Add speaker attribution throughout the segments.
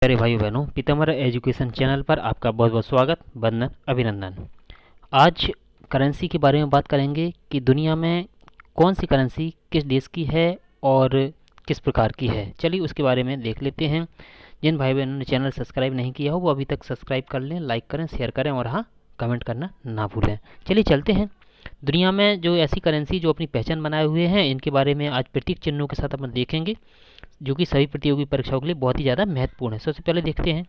Speaker 1: प्यारे भाई बहनों, पीताम्बर एजुकेशन चैनल पर आपका बहुत बहुत स्वागत, वंदन, अभिनंदन। आज करेंसी के बारे में बात करेंगे कि दुनिया में कौन सी करेंसी किस देश की है और किस प्रकार की है। चलिए उसके बारे में देख लेते हैं। जिन भाई बहनों ने चैनल सब्सक्राइब नहीं किया हो वो अभी तक सब्सक्राइब कर लें, लाइक करें, शेयर करें और हाँ, कमेंट करना ना भूलें। चलिए चलते हैं। दुनिया में जो ऐसी करेंसी जो अपनी पहचान बनाए हुए हैं, इनके बारे में आज प्रतीक चिन्हों के साथ अपन देखेंगे, जो कि सभी प्रतियोगी परीक्षाओं के लिए बहुत ही ज़्यादा महत्वपूर्ण है। सबसे पहले देखते हैं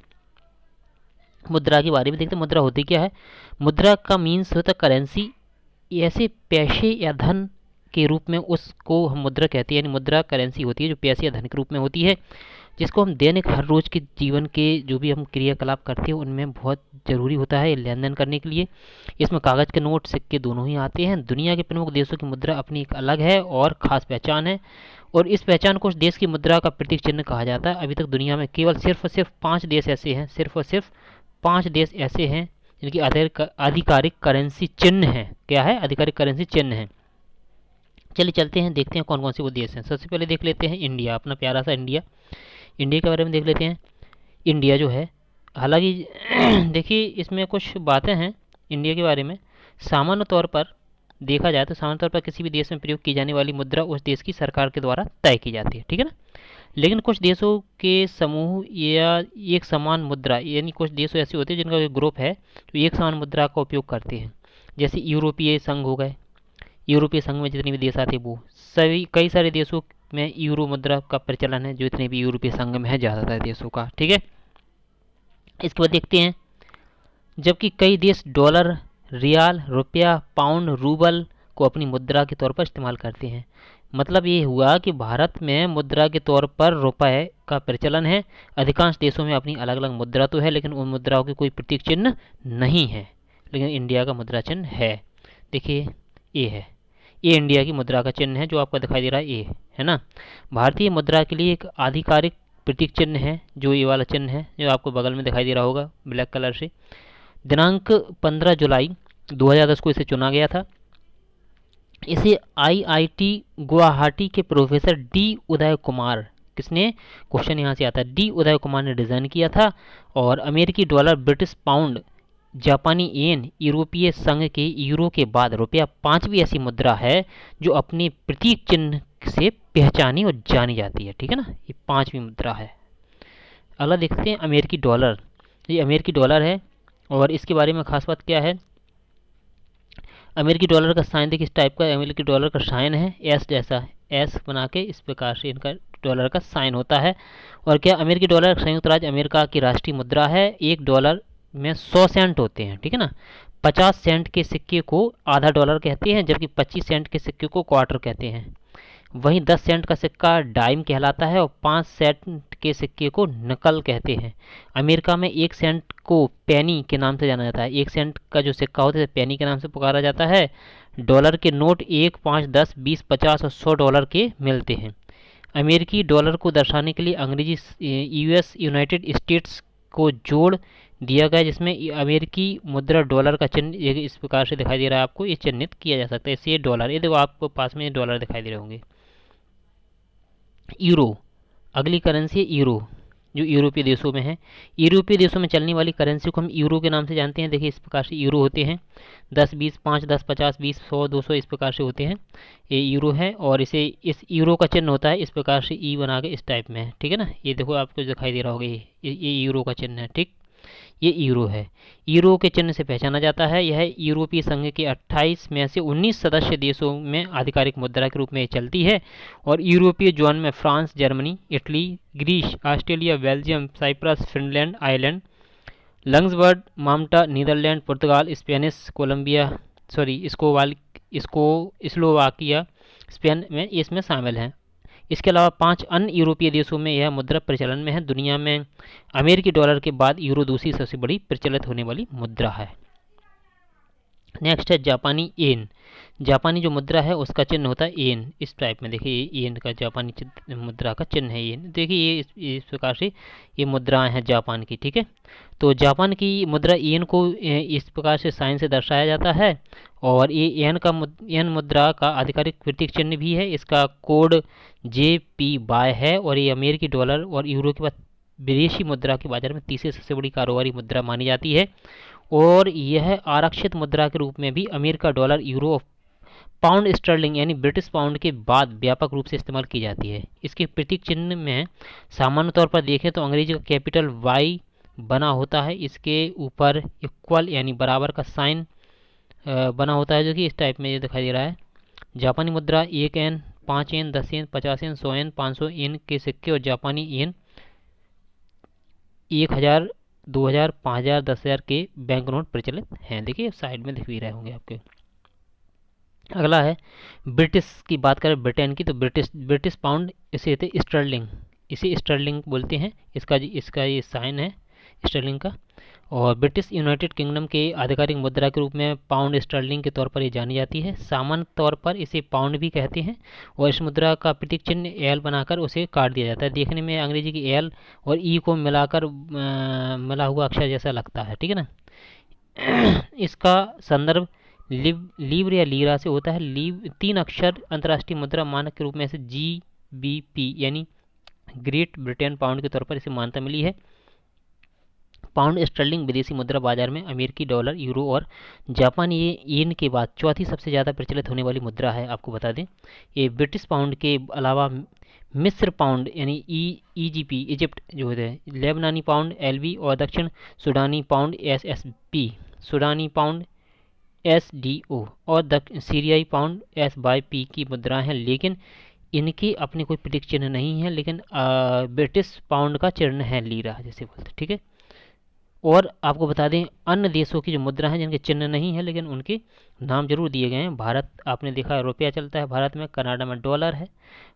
Speaker 1: मुद्रा के बारे में। देखते हैं मुद्रा होती क्या है। मुद्रा का मीन्स होता है करेंसी, ऐसे पैसे या धन के रूप में उसको हम मुद्रा कहते हैं। यानी मुद्रा करेंसी होती है जो पैसे या धन के रूप में होती है, जिसको हम दैनिक हर रोज़ के जीवन के जो भी हम क्रियाकलाप करते हैं उनमें बहुत ज़रूरी होता है लेन देन करने के लिए। इसमें कागज़ के नोट, सिक्के दोनों ही आते हैं। दुनिया के प्रमुख देशों की मुद्रा अपनी एक अलग है और ख़ास पहचान है, और इस पहचान को उस देश की मुद्रा का प्रतीक चिन्ह कहा जाता है। अभी तक दुनिया में केवल सिर्फ और सिर्फ 5 देश ऐसे हैं, सिर्फ और सिर्फ 5 देश ऐसे हैं जिनकी आधिकारिक करेंसी चिन्ह है। क्या है? आधिकारिक करेंसी चिन्ह है। चलिए चलते हैं, देखते हैं कौन कौन से वो देश हैं। सबसे पहले देख लेते हैं इंडिया, अपना प्यारा सा इंडिया। इंडिया के बारे में देख लेते हैं। इंडिया जो है, हालांकि देखिए इसमें कुछ बातें हैं इंडिया के बारे में। सामान्य तौर पर देखा जाए तो सामान्य तौर पर किसी भी देश में प्रयोग की जाने वाली मुद्रा उस देश की सरकार के द्वारा तय की जाती है, ठीक है ना। लेकिन कुछ देशों के समूह या एक समान मुद्रा, यानी कुछ देश ऐसे होते हैं जिनका एक ग्रुप है जो एक समान मुद्रा का उपयोग करते हैं। जैसे यूरोपीय संघ हो गए, यूरोपीय संघ में जितने भी देश आते हैं वो सभी, कई सारे देशों में यूरो मुद्रा का प्रचलन है, जो इतने भी यूरोपीय संघ में है ज़्यादातर देशों का, ठीक है। इसके बाद देखते हैं, जबकि कई देश डॉलर, रियाल, रुपया, पाउंड, रूबल को अपनी मुद्रा के तौर पर इस्तेमाल करते हैं। मतलब ये हुआ कि भारत में मुद्रा के तौर पर रुपये का प्रचलन है। अधिकांश देशों में अपनी अलग अलग मुद्रा तो है, लेकिन उन मुद्राओं की कोई प्रतीक चिन्ह नहीं है। लेकिन इंडिया का मुद्रा चिन्ह है। देखिए ये है, ये इंडिया की मुद्रा का चिन्ह है जो आपको दिखाई दे रहा है, ये है ना। भारतीय मुद्रा के लिए एक आधिकारिक प्रतीक चिन्ह है जो ये वाला चिन्ह है, जो आपको बगल में दिखाई दे रहा होगा ब्लैक कलर से। दिनांक 15 जुलाई 2010 को इसे चुना गया था। इसे आईआईटी गुवाहाटी के प्रोफेसर डी उदय कुमार, किसने, क्वेश्चन यहाँ से आता है, डी उदय कुमार ने डिज़ाइन किया था। और अमेरिकी डॉलर, ब्रिटिश पाउंड, जापानी येन, यूरोपीय संघ के यूरो के बाद रुपया 5वीं ऐसी मुद्रा है जो अपने प्रतीक चिन्ह से पहचानी और जानी जाती है, ठीक है ना। ये 5वीं मुद्रा है। अगला देखते हैं अमेरिकी डॉलर। ये अमेरिकी डॉलर है और इसके बारे में खास बात क्या है। अमेरिकी डॉलर का साइन देखिए इस टाइप का अमेरिकी डॉलर का साइन है, एस जैसा, एस बना के इस प्रकार से इनका डॉलर का साइन होता है। और क्या, अमेरिकी डॉलर संयुक्त राज्य अमेरिका की राष्ट्रीय मुद्रा है। एक डॉलर में 100 सेंट होते हैं, ठीक है ना। 50 सेंट के सिक्के को आधा डॉलर कहते हैं, जबकि 25 सेंट के सिक्के को क्वार्टर कहते हैं। वहीं 10 सेंट का सिक्का डाइम कहलाता है और 5 सेंट के सिक्के को नकल कहते हैं। अमेरिका में 1 सेंट को पेनी के नाम से जाना जाता है। 1 सेंट का जो सिक्का होता है पेनी के नाम से पुकारा जाता है। डॉलर के नोट 1, 5, 10, 20, 50 और 100 डॉलर के मिलते हैं। अमेरिकी डॉलर को दर्शाने के लिए अंग्रेजी यूएस, यूनाइटेड स्टेट्स को जोड़ दिया गया, जिसमें अमेरिकी मुद्रा डॉलर का चिन्ह इस प्रकार से दिखाई दे रहा है आपको, ये चिन्हित किया जा सकता है। इससे डॉलर, ये देखो आपको पास में डॉलर दिखाई दे रहे होंगे। यूरो, अगली करेंसी है यूरो, जो यूरोपीय देशों में है। यूरोपीय देशों में चलने वाली करेंसी को हम यूरो के नाम से जानते हैं। देखिए इस प्रकार से यूरो होते हैं, 10, 20, 5, 10, 50, 20, 100, 200 इस प्रकार से होते हैं। ये यूरो है और इसे, इस यूरो का चिन्ह होता है इस प्रकार से, ई बना के इस टाइप में है, ठीक है ना। ये देखो आपको दिखाई दे रहा होगा, ये यूरो का चिन्ह है, ठीक, ये यूरो है। यूरो के चिन्ह से पहचाना जाता है। यह यूरोपीय संघ के 28 में से 19 सदस्य देशों में आधिकारिक मुद्रा के रूप में चलती है। और यूरोपीय जोन में France, Germany, Italy, Greece, Australia, Belgium, Cyprus, Finland, Ireland, Luxembourg, Malta, Netherland, पुर्तगाल, स्पेनिश, कोलंबिया, स्लोवाकिया, स्पेन में इसमें शामिल हैं। इसके अलावा 5 अन्य यूरोपीय देशों में यह मुद्रा प्रचलन में है। दुनिया में अमेरिकी डॉलर के बाद यूरो दूसरी सबसे बड़ी प्रचलित होने वाली मुद्रा है। नेक्स्ट है जापानी येन। जापानी जो मुद्रा है उसका चिन्ह होता है येन, इस टाइप में। देखिए ये येन का जापानी मुद्रा का चिन्ह है येन। देखिए ये इस प्रकार से ये मुद्राएं हैं जापान की, ठीक है। तो जापान की मुद्रा येन को इस प्रकार से साइन से दर्शाया जाता है। और ये येन मुद्रा का आधिकारिक प्रतीक चिन्ह भी है। इसका कोड JPY है और ये अमेरिकी डॉलर और यूरो के बाद विदेशी मुद्रा के बाजार में तीसरी सबसे बड़ी कारोबारी मुद्रा मानी जाती है और यह आरक्षित मुद्रा के रूप में भी America dollar, euro, pound sterling यानी ब्रिटिश पाउंड के बाद व्यापक रूप से इस्तेमाल की जाती है। इसके प्रतीक चिन्ह में सामान्य तौर पर देखें तो अंग्रेजी का कैपिटल वाई बना होता है, इसके ऊपर इक्वल यानी बराबर का साइन बना होता है, जो कि इस टाइप में ये दिखाई दे रहा है। जापानी मुद्रा 1 yen, 5 yen, 10 yen, 50 yen, 100 yen, 500 yen के सिक्के और जापानी येन 1000, 2000, 5000, 10,000 के बैंक नोट प्रचलित हैं। देखिए साइड में दिख भी रहे होंगे आपके। अगला है ब्रिटिश की बात करें, ब्रिटेन की, तो ब्रिटिश पाउंड इसे कहते हैं स्टर्लिंग, इसे स्टर्लिंग बोलते हैं। इसका ये साइन है स्टर्लिंग का। और ब्रिटिश यूनाइटेड किंगडम के आधिकारिक मुद्रा के रूप में पाउंड स्टर्लिंग के तौर पर ये जानी जाती है। सामान्य तौर पर इसे पाउंड भी कहते हैं और इस मुद्रा का प्रतीक चिन्ह एल बनाकर उसे काट दिया जाता है। देखने में अंग्रेजी की एल और ई को मिलाकर मिला हुआ अक्षर जैसा लगता है, ठीक है ना। इसका संदर्भ लीब्र या लीरा से होता है। 3 अक्षर अंतर्राष्ट्रीय मुद्रा मानक के रूप में से GBP यानी ग्रेट ब्रिटेन पाउंड के तौर पर इसे मान्यता मिली है। पाउंड स्टर्लिंग विदेशी मुद्रा बाजार में अमेरिकी डॉलर, यूरो और जापानी येन के बाद चौथी सबसे ज़्यादा प्रचलित होने वाली मुद्रा है। आपको बता दें ये ब्रिटिश पाउंड के अलावा मिस्र पाउंड यानी EGP इजिप्ट जो होते हैं, लेबनानी पाउंड LB और दक्षिण सुडानी पाउंड SSP, सुडानी पाउंड SDO और सीरियाई पाउंड SYP की मुद्राएं हैं, लेकिन इनके अपने कोई प्रतीक चिन्ह नहीं है। लेकिन ब्रिटिश पाउंड का चिन्ह है लीरा जैसे बोलते, ठीक है। और आपको बता दें अन्य देशों की जो मुद्रा हैं जिनके चिन्ह नहीं है लेकिन उनके नाम जरूर दिए गए हैं। भारत आपने देखा है रुपया चलता है भारत में, कनाडा में डॉलर है,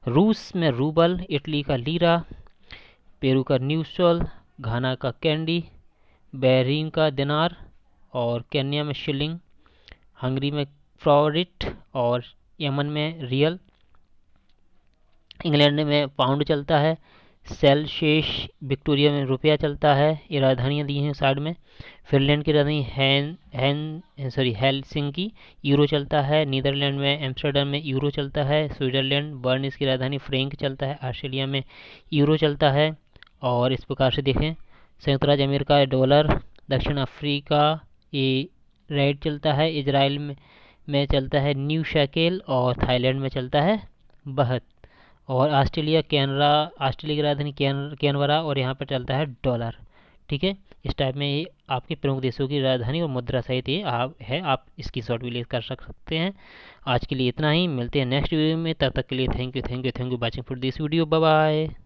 Speaker 1: रूस में रूबल, इटली का लीरा, पेरू का न्यूसोल, घाना का कैंडी, बहरीन का दिनार और केन्या में शिलिंग, हंगरी में फ्रॉरिट और यमन में रियल, इंग्लैंड में पाउंड चलता है, सेलशेष विक्टोरिया में रुपया चलता है। ये राजधानियाँ दी हैं साइड में। फिनलैंड की राजधानी हेलसिंकी यूरो चलता है। नीदरलैंड में एम्स्टर्डम में यूरो चलता है। स्विट्जरलैंड बर्न की राजधानी फ्रैंक चलता है। ऑस्ट्रेलिया में यूरो चलता है। और इस प्रकार से देखें संयुक्त राज्य अमेरिका डॉलर, दक्षिण अफ्रीका ये रेड चलता है, इजराइल में चलता है न्यू शैकेल और थाईलैंड में चलता है बहत। और ऑस्ट्रेलिया की राजधानी कैनबरा और यहाँ पर चलता है डॉलर, ठीक है। इस टाइप में ये आपके प्रमुख देशों की राजधानी और मुद्रा सहित ये आप इसकी शॉर्ट भी ले कर सकते हैं। आज के लिए इतना ही, मिलते हैं नेक्स्ट वीडियो में, तब तक के लिए thank you watching for this video, bye bye.